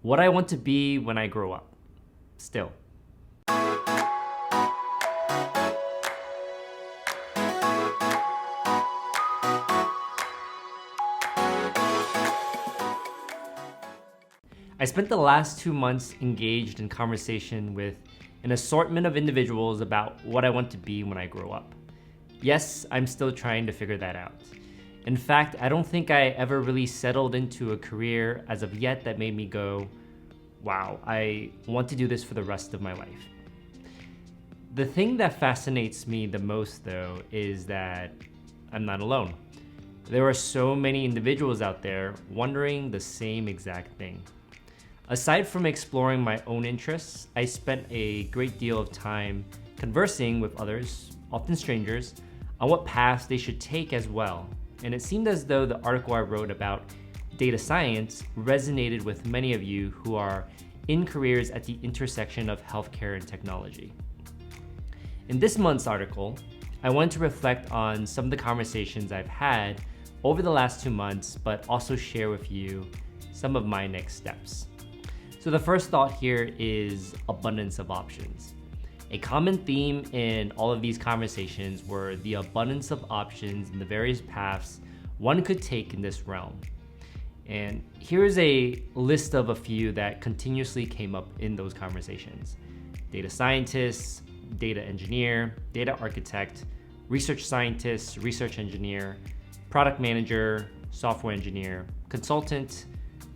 what I want to be when I grow up. Still. I spent the last 2 months engaged in conversation with an assortment of individuals about what I want to be when I grow up. Yes, I'm still trying to figure that out. In fact, I don't think I ever really settled into a career as of yet that made me go, wow, I want to do this for the rest of my life. The thing that fascinates me the most, though, is that I'm not alone. There are so many individuals out there wondering the same exact thing. Aside from exploring my own interests, I spent a great deal of time conversing with others, often strangers, on what paths they should take as well. And it seemed as though the article I wrote about data science resonated with many of you who are in careers at the intersection of healthcare and technology. In this month's article, I want to reflect on some of the conversations I've had over the last 2 months, but also share with you some of my next steps. So the first thought here is abundance of options. A common theme in all of these conversations were the abundance of options and the various paths one could take in this realm. And here's a list of a few that continuously came up in those conversations. Data scientist, data engineer, data architect, research scientist, research engineer, product manager, software engineer, consultant,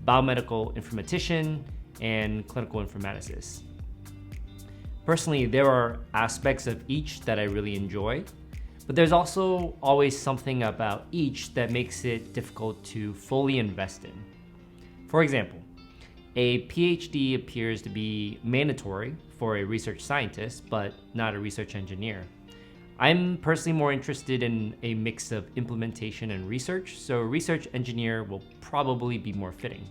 biomedical informatician, and clinical informaticist. Personally, there are aspects of each that I really enjoy, but there's also always something about each that makes it difficult to fully invest in. For example, a PhD appears to be mandatory for a research scientist, but not a research engineer. I'm personally more interested in a mix of implementation and research, so a research engineer will probably be more fitting.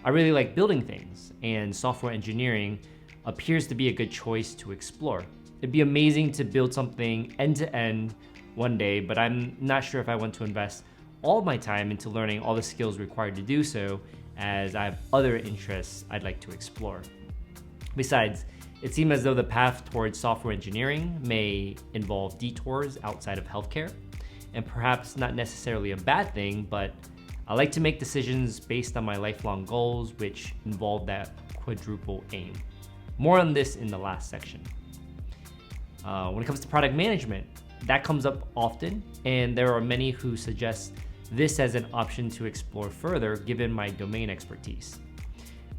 I really like building things, and software engineering appears to be a good choice to explore. It'd be amazing to build something end-to-end one day, but I'm not sure if I want to invest all my time into learning all the skills required to do so, as I have other interests I'd like to explore. Besides, it seems as though the path towards software engineering may involve detours outside of healthcare, and perhaps not necessarily a bad thing, but I like to make decisions based on my lifelong goals, which involve that quadruple aim. More on this in the last section. When it comes to product management, that comes up often, and there are many who suggest this as an option to explore further given my domain expertise.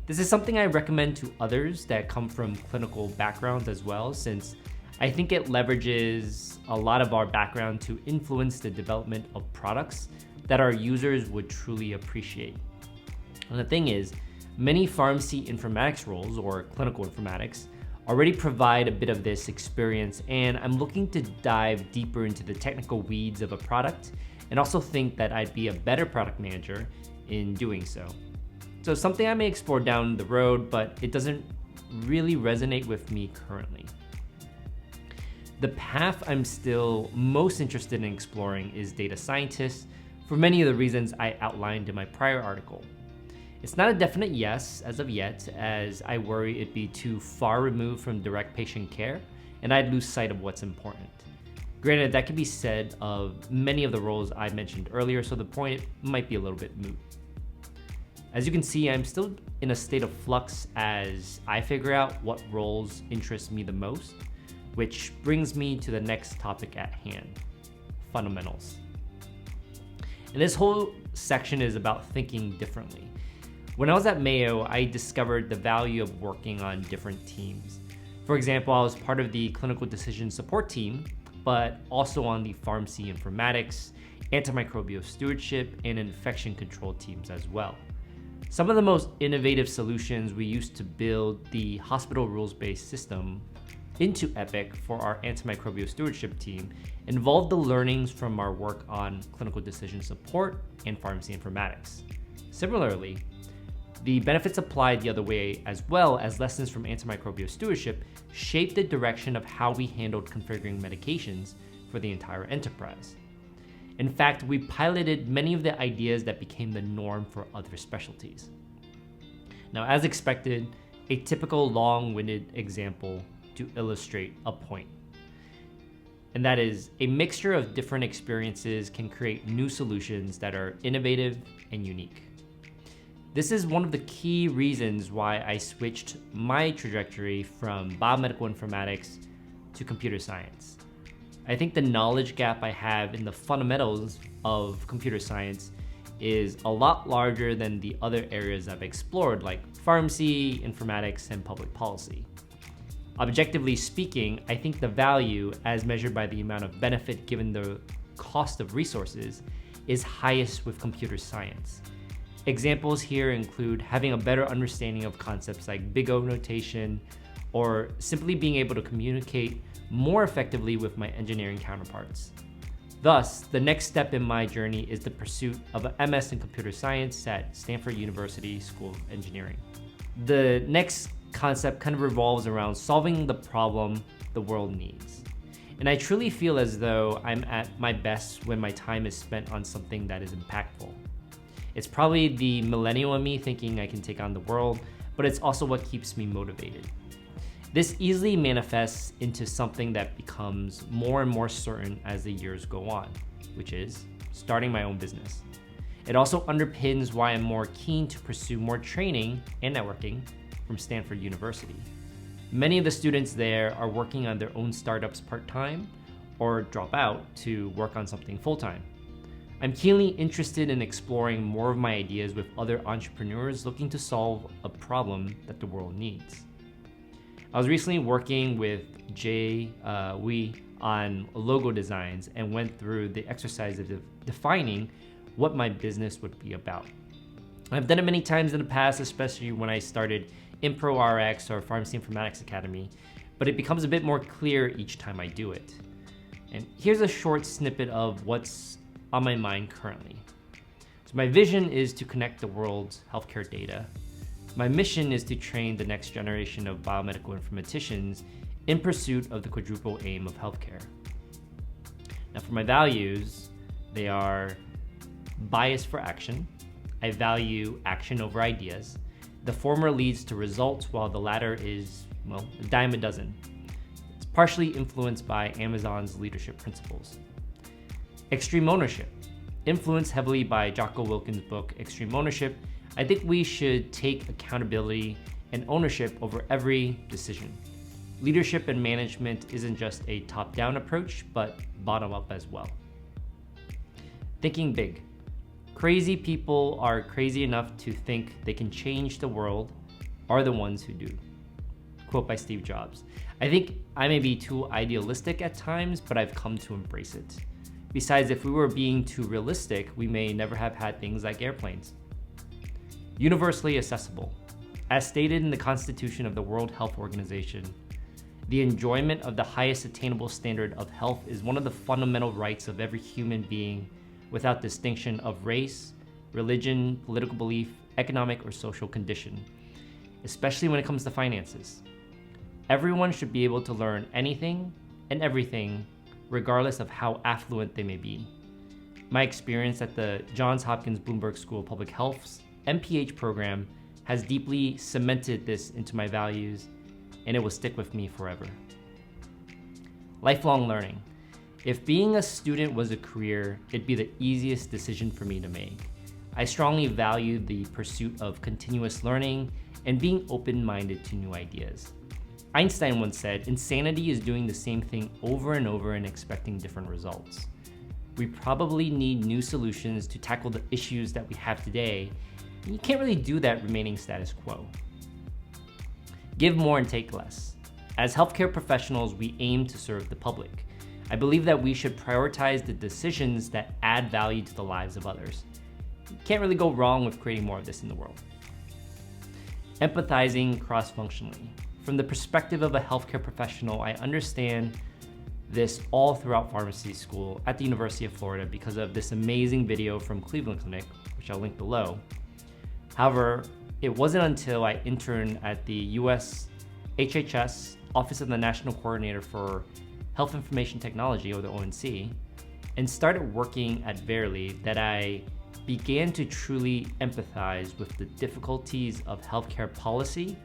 This is something I recommend to others that come from clinical backgrounds as well, since I think it leverages a lot of our background to influence the development of products that our users would truly appreciate. And the thing is, many pharmacy informatics roles or clinical informatics already provide a bit of this experience, and I'm looking to dive deeper into the technical weeds of a product and also think that I'd be a better product manager in doing so. So something I may explore down the road, but it doesn't really resonate with me currently. The path I'm still most interested in exploring is data scientist, for many of the reasons I outlined in my prior article. It's not a definite yes as of yet, as I worry it'd be too far removed from direct patient care, and I'd lose sight of what's important. Granted, that can be said of many of the roles I mentioned earlier, so the point might be a little bit moot. As you can see, I'm still in a state of flux as I figure out what roles interest me the most, which brings me to the next topic at hand, fundamentals. And this whole section is about thinking differently. When I was at Mayo, I discovered the value of working on different teams. For example, I was part of the clinical decision support team, but also on the pharmacy informatics, antimicrobial stewardship, and infection control teams as well. Some of the most innovative solutions we used to build the hospital rules-based system into Epic for our antimicrobial stewardship team involved the learnings from our work on clinical decision support and pharmacy informatics. Similarly, the benefits applied the other way, as well as lessons from antimicrobial stewardship, shaped the direction of how we handled configuring medications for the entire enterprise. In fact, we piloted many of the ideas that became the norm for other specialties. Now, as expected, a typical long-winded example to illustrate a point. And that is, a mixture of different experiences can create new solutions that are innovative and unique. This is one of the key reasons why I switched my trajectory from biomedical informatics to computer science. I think the knowledge gap I have in the fundamentals of computer science is a lot larger than the other areas I've explored, like pharmacy, informatics, and public policy. Objectively speaking, I think the value, as measured by the amount of benefit given the cost of resources, is highest with computer science. Examples here include having a better understanding of concepts like big O notation, or simply being able to communicate more effectively with my engineering counterparts. Thus, the next step in my journey is the pursuit of an MS in computer science at Stanford University School of Engineering. The next concept kind of revolves around solving the problem the world needs. And I truly feel as though I'm at my best when my time is spent on something that is impactful. It's probably the millennial in me thinking I can take on the world, but it's also what keeps me motivated. This easily manifests into something that becomes more and more certain as the years go on, which is starting my own business. It also underpins why I'm more keen to pursue more training and networking from Stanford University. Many of the students there are working on their own startups part-time or drop out to work on something full-time. I'm keenly interested in exploring more of my ideas with other entrepreneurs looking to solve a problem that the world needs. I was recently working with Jay Wee on logo designs and went through the exercise of defining what my business would be about. I've done it many times in the past, especially when I started ImproRx or Pharmacy Informatics Academy, but it becomes a bit more clear each time I do it. And here's a short snippet of what's on my mind currently. So my vision is to connect the world's healthcare data. My mission is to train the next generation of biomedical informaticians in pursuit of the quadruple aim of healthcare. Now for my values, they are bias for action. I value action over ideas. The former leads to results while the latter is, well, a dime a dozen. It's partially influenced by Amazon's leadership principles. Extreme ownership. Influenced heavily by Jocko Wilkins' book, Extreme Ownership, I think we should take accountability and ownership over every decision. Leadership and management isn't just a top-down approach, but bottom-up as well. Thinking big. Crazy people are crazy enough to think they can change the world are the ones who do. Quote by Steve Jobs. I think I may be too idealistic at times, but I've come to embrace it. Besides, if we were being too realistic, we may never have had things like airplanes. Universally accessible. As stated in the Constitution of the World Health Organization, the enjoyment of the highest attainable standard of health is one of the fundamental rights of every human being without distinction of race, religion, political belief, economic or social condition, especially when it comes to finances. Everyone should be able to learn anything and everything regardless of how affluent they may be. My experience at the Johns Hopkins Bloomberg School of Public Health's MPH program has deeply cemented this into my values, and it will stick with me forever. Lifelong learning. If being a student was a career, it'd be the easiest decision for me to make. I strongly value the pursuit of continuous learning and being open-minded to new ideas. Einstein once said, insanity is doing the same thing over and over and expecting different results. We probably need new solutions to tackle the issues that we have today, and you can't really do that remaining status quo. Give more and take less. As healthcare professionals, we aim to serve the public. I believe that we should prioritize the decisions that add value to the lives of others. You can't really go wrong with creating more of this in the world. Empathizing cross-functionally. From the perspective of a healthcare professional, I understand this all throughout pharmacy school at the University of Florida because of this amazing video from Cleveland Clinic, which I'll link below. However, it wasn't until I interned at the US HHS, Office of the National Coordinator for Health Information Technology, or the ONC, and started working at Verily that I began to truly empathize with the difficulties of healthcare policy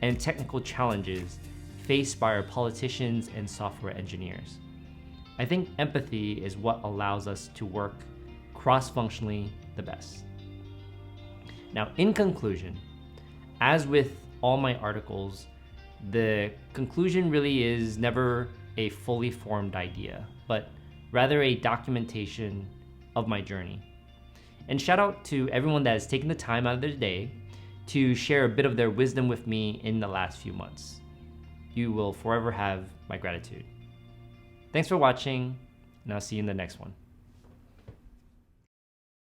and technical challenges faced by our politicians and software engineers. I think empathy is what allows us to work cross-functionally the best. Now, in conclusion, as with all my articles, the conclusion really is never a fully formed idea, but rather a documentation of my journey. And shout out to everyone that has taken the time out of their day to share a bit of their wisdom with me in the last few months. You will forever have my gratitude. Thanks for watching, and I'll see you in the next one.